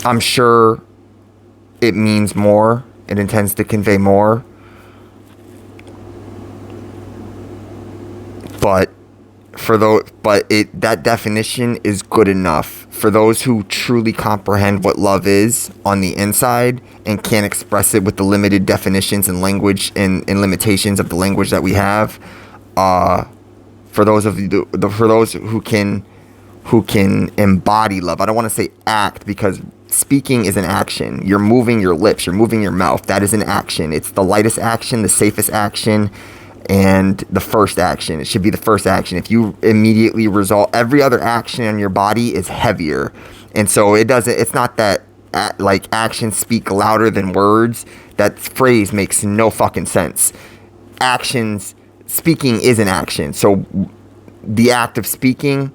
I'm sure it means more. It intends to convey more. But that definition is good enough for those who truly comprehend what love is on the inside and can't express it with the limited definitions and language and limitations of the language that we have. For those who can embody love. I don't want to say act, because speaking is an action. You're moving your lips, you're moving your mouth. That is an action. It's the lightest action, the safest action, and the first action. It should be the first action. If you immediately resolve, every other action on your body is heavier. And so it's not that like actions speak louder than words. That phrase makes no fucking sense. Speaking is an action. So the act of speaking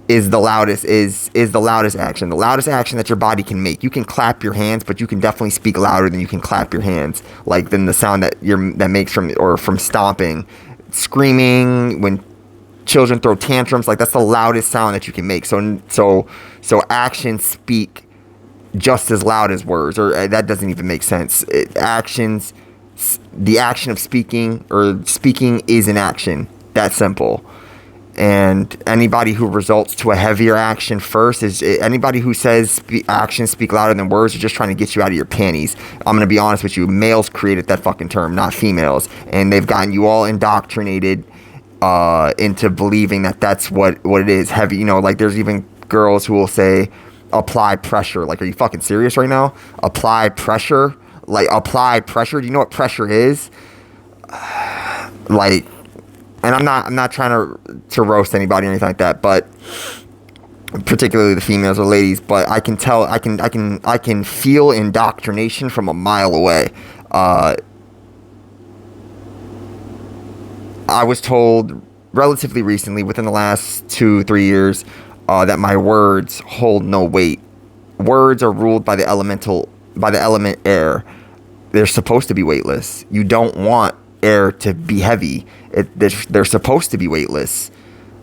is the loudest action. The loudest action that your body can make. You can clap your hands, but you can definitely speak louder than you can clap your hands. Like than the sound that makes from stomping, screaming, when children throw tantrums. Like that's the loudest sound that you can make. So actions speak just as loud as words, or that doesn't even make sense. The action of speaking, or speaking is an action. That simple. And anybody who results to a heavier action first anybody who says actions speak louder than words are just trying to get you out of your panties. I'm going to be honest with you. Males created that fucking term, not females. And they've gotten you all indoctrinated into believing that that's what it is. Heavy, like there's even girls who will say, apply pressure. Like, are you fucking serious right now? Apply pressure? Like, apply pressure? Do you know what pressure is? Like... And I'm not trying to roast anybody or anything like that, but particularly the females or ladies. But I can tell, I can feel indoctrination from a mile away. I was told relatively recently, within the last 2-3 years, that my words hold no weight. Words are ruled by the element air. They're supposed to be weightless. You don't want air to be heavy. They're supposed to be weightless.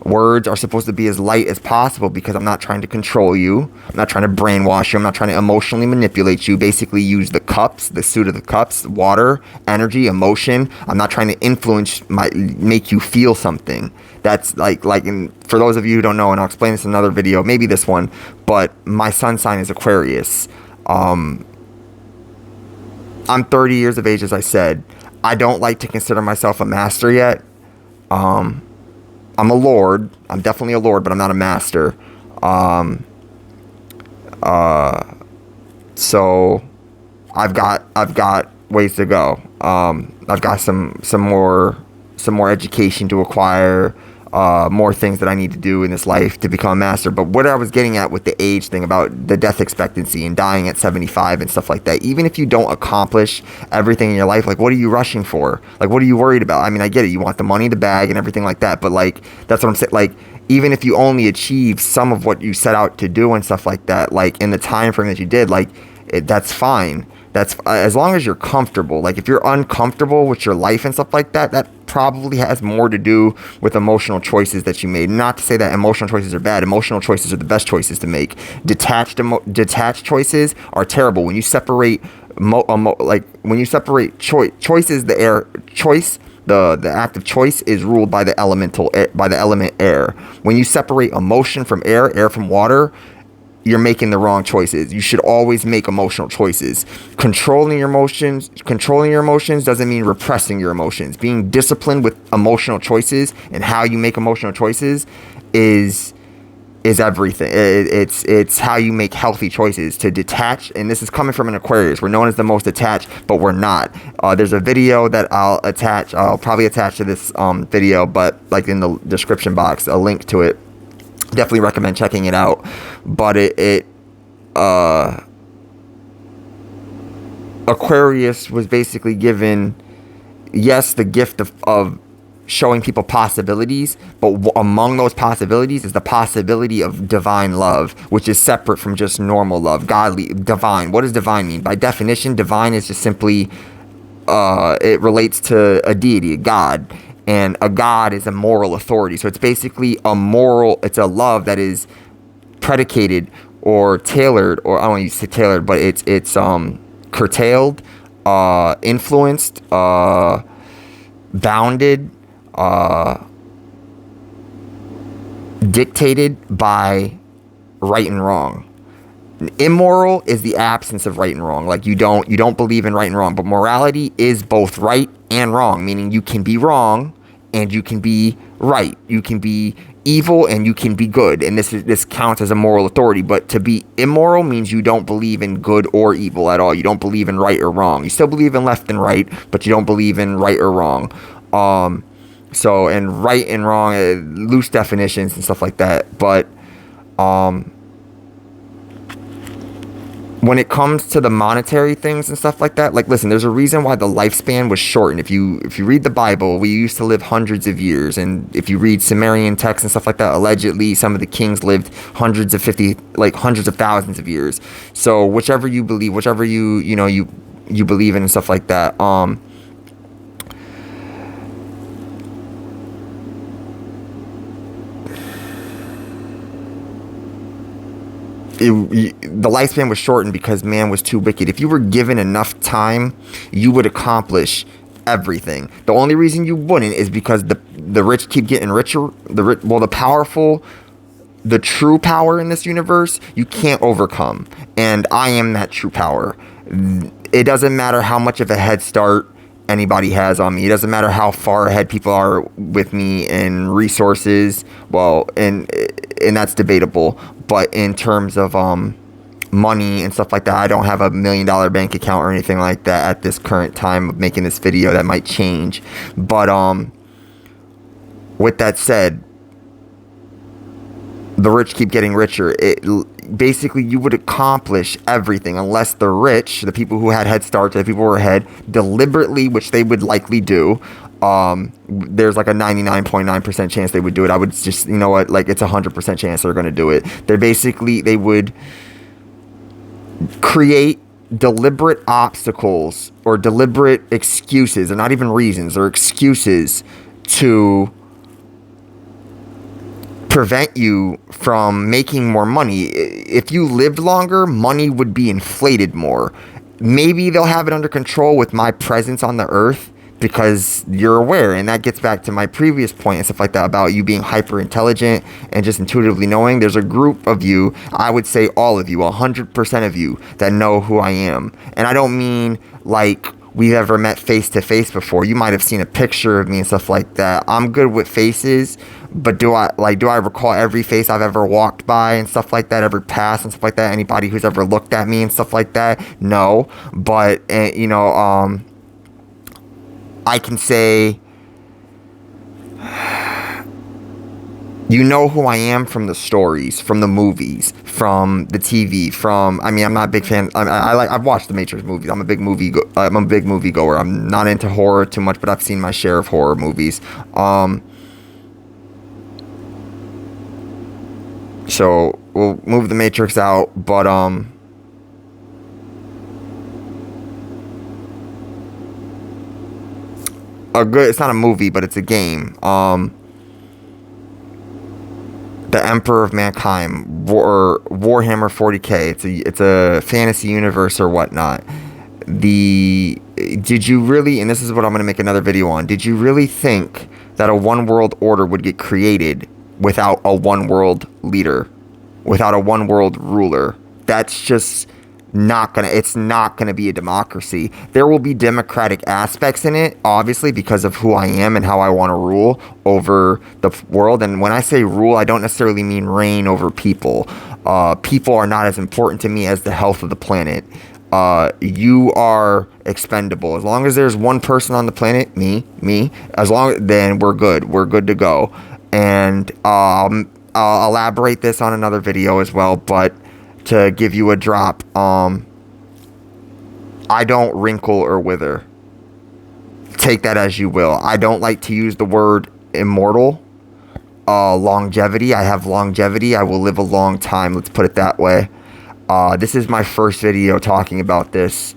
Words are supposed to be as light as possible, because I'm not trying to control you. I'm not trying to brainwash you. I'm not trying to emotionally manipulate you. Basically use the cups, the suit of the cups, water, energy, emotion. I'm not trying to make you feel something. That's like for those of you who don't know, and I'll explain this in another video, maybe this one, but my sun sign is Aquarius. I'm 30 years of age, as I said. I don't like to consider myself a master yet. I'm a lord. I'm definitely a lord, but I'm not a master. So I've got ways to go. I've got some more education to acquire. More things that I need to do in this life to become a master. But what I was getting at with the age thing about the death expectancy and dying at 75 and stuff like that, even if you don't accomplish everything in your life, like, what are you rushing for? Like, what are you worried about? I mean, I get it. You want the money, the bag, and everything like that. But, like, that's what I'm saying. Like, even if you only achieve some of what you set out to do and stuff like that, like, in the time frame that you did, like, that's fine. That's as long as you're comfortable. Like, if you're uncomfortable with your life and stuff like that, that probably has more to do with emotional choices that you made. Not to say that emotional choices are bad. Emotional choices are the best choices to make. Detached choices are terrible. When you separate choice is the air. Choice, the act of choice is ruled by the element air. When you separate emotion from air from water, you're making the wrong choices. You should always make emotional choices. Controlling your emotions doesn't mean repressing your emotions. Being disciplined with emotional choices and how you make emotional choices is everything. It's how you make healthy choices. To detach, and this is coming from an Aquarius. We're known as the most attached, but we're not. There's a video that I'll probably attach to this video, but like in the description box, a link to it. Definitely recommend checking it out. But Aquarius was basically given, yes, the gift of showing people possibilities, but among those possibilities is the possibility of divine love, which is separate from just normal love. Godly, divine. What does divine mean? By definition, divine is just simply it relates to a deity, a god. And a god is a moral authority. So it's basically it's a love that is predicated or tailored, or I don't want to say tailored, but it's curtailed, influenced, bounded, dictated by right and wrong. Immoral is the absence of right and wrong. Like you don't believe in right and wrong, but morality is both right and wrong, meaning you can be wrong and you can be right. You can be evil and you can be good, and this counts as a moral authority. But to be immoral means you don't believe in good or evil at all. You don't believe in right or wrong. You still believe in left and right, but you don't believe in right or wrong. So, and right and wrong, loose definitions and stuff like that. But when it comes to the monetary things and stuff like that, like, listen, there's a reason why the lifespan was shortened. If you read the Bible, we used to live hundreds of years. And if you read Sumerian texts and stuff like that, allegedly some of the kings lived hundreds of thousands of years. So whichever you believe, whichever you believe in and stuff like that, the lifespan was shortened because man was too wicked. If you were given enough time, you would accomplish everything. The only reason you wouldn't is because the rich keep getting richer. The powerful, the true power in this universe, you can't overcome. And I am that true power. It doesn't matter how much of a head start anybody has on me. It doesn't matter how far ahead people are with me in resources. Well, and that's debatable. But in terms of money and stuff like that, I don't have $1 million bank account or anything like that at this current time of making this video. That might change. But with that said, the rich keep getting richer. Basically, you would accomplish everything unless the rich, the people who had head starts, the people who were ahead, deliberately, which they would likely do. There's like a 99.9% chance they would do it. I would just, you know what, like it's 100% chance they're going to do it. They would create deliberate obstacles or deliberate excuses. They're not even reasons, they're excuses to prevent you from making more money. If you lived longer, money would be inflated more. Maybe they'll have it under control with my presence on the earth, because you're aware, and that gets back to my previous point and stuff like that about you being hyper intelligent and just intuitively knowing. There's a group of you, I would say all of you, 100% of you, that know who I am. And I don't mean like we've ever met face to face before. You might have seen a picture of me and stuff like that. I'm good with faces, but do I recall every face I've ever walked by and stuff like that, ever passed and stuff like that? Anybody who's ever looked at me and stuff like that? No. But I can say, you know who I am from the stories, from the movies, from the TV, I'm not a big fan. I've watched the Matrix movies. I'm a big movie goer. I'm not into horror too much, but I've seen my share of horror movies. So we'll move the Matrix out, but it's not a movie, but it's a game. The Emperor of Mankind, Warhammer 40K. It's a fantasy universe or whatnot. Did you really, and this is what I'm going to make another video on, did you really think that a one world order would get created without a one world leader, without a one world ruler? That's just it's not gonna be a democracy. There will be democratic aspects in it, obviously, because of who I am and how I want to rule over the world. And when I say rule, I don't necessarily mean reign over people. People are not as important to me as the health of the planet. You are expendable. As long as there's one person on the planet, me, then we're good. We're good to go. And I'll elaborate this on another video as well, but to give you a drop, I don't wrinkle or wither. Take that as you will. I don't like to use the word immortal. Longevity. I have longevity. I will live a long time. Let's put it that way. This is my first video talking about this.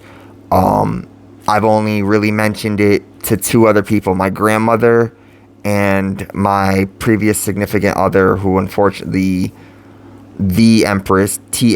I've only really mentioned it to two other people, my grandmother and my previous significant other, who unfortunately the Empress, THE